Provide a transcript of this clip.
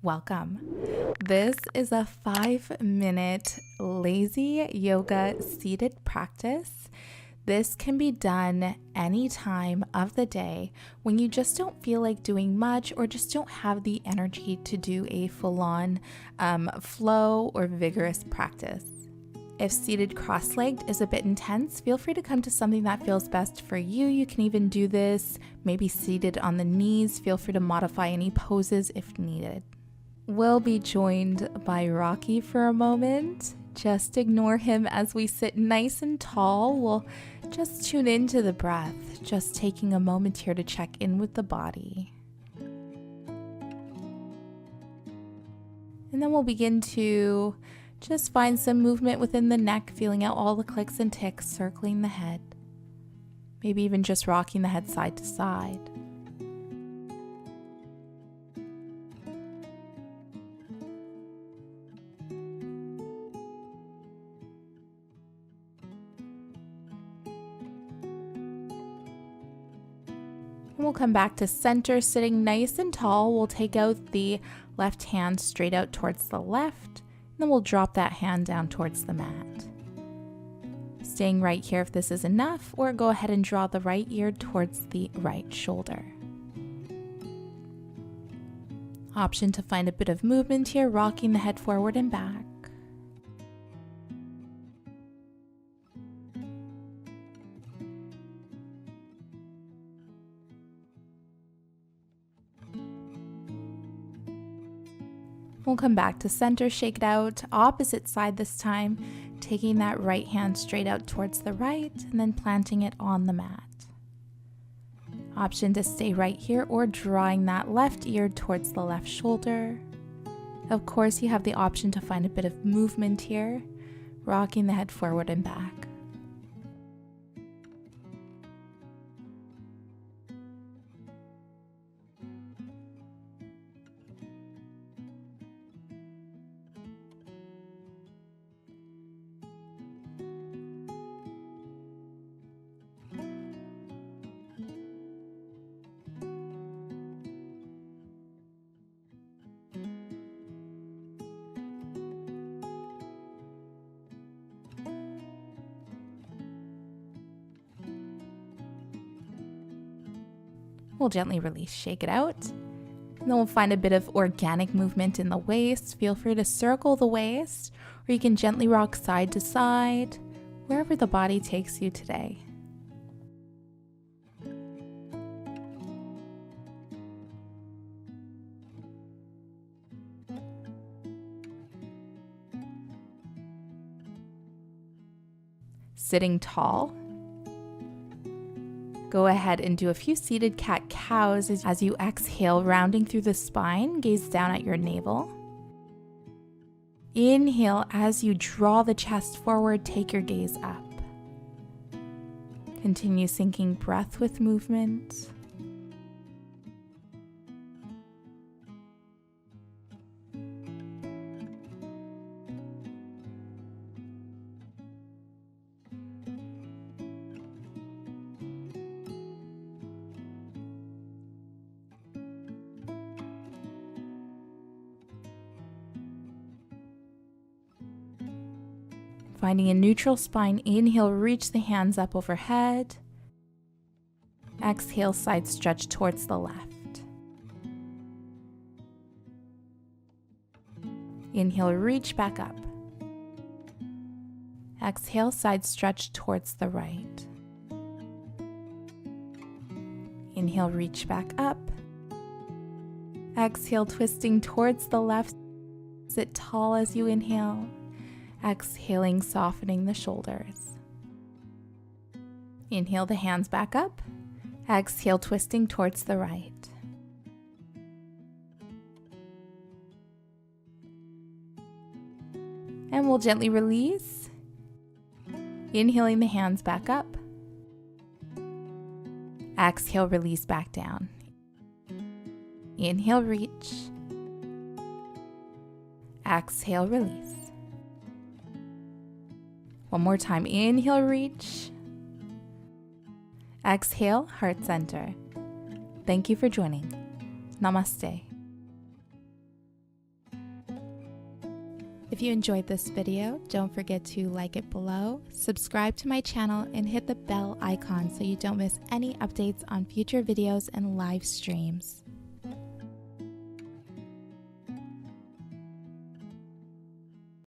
welcome. This is a 5-minute lazy yoga seated practice. This can be done any time of the day when you just don't feel like doing much or just don't have the energy to do a full-on flow or vigorous practice. If seated cross-legged is a bit intense, feel free to come to something that feels best for you. You can even do this maybe seated on the knees. Feel free to modify any poses if needed. We'll be joined by Rocky for a moment. Just ignore him as we sit nice and tall. We'll just tune into the breath, just taking a moment here to check in with the body. And then we'll begin to just find some movement within the neck, feeling out all the clicks and ticks, circling the head. Maybe even just rocking the head side to side. We'll come back to center, sitting nice and tall. We'll take out the left hand straight out towards the left. Then we'll drop that hand down towards the mat. Staying right here if this is enough, or go ahead and draw the right ear towards the right shoulder. Option to find a bit of movement here, rocking the head forward and back. We'll come back to center, shake it out, opposite side this time, taking that right hand straight out towards the right and then planting it on the mat. Option to stay right here or drawing that left ear towards the left shoulder. Of course, you have the option to find a bit of movement here, rocking the head forward and back. We'll gently release, shake it out. And then we'll find a bit of organic movement in the waist. Feel free to circle the waist, or you can gently rock side to side, wherever the body takes you today. Sitting tall. Go ahead and do a few seated cat-cows as you exhale, rounding through the spine, gaze down at your navel. Inhale as you draw the chest forward, take your gaze up. Continue syncing breath with movement. Finding a neutral spine, inhale, reach the hands up overhead. Exhale, side stretch towards the left. Inhale, reach back up. Exhale, side stretch towards the right. Inhale, reach back up. Exhale, twisting towards the left. Sit tall as you inhale. Exhaling, softening the shoulders. Inhale the hands back up. Exhale, twisting towards the right. And we'll gently release. Inhaling the hands back up. Exhale, release back down. Inhale, reach. Exhale, release. One more time, inhale, reach. Exhale, heart center. Thank you for joining. Namaste. If you enjoyed this video, don't forget to like it below, subscribe to my channel, and hit the bell icon so you don't miss any updates on future videos and live streams.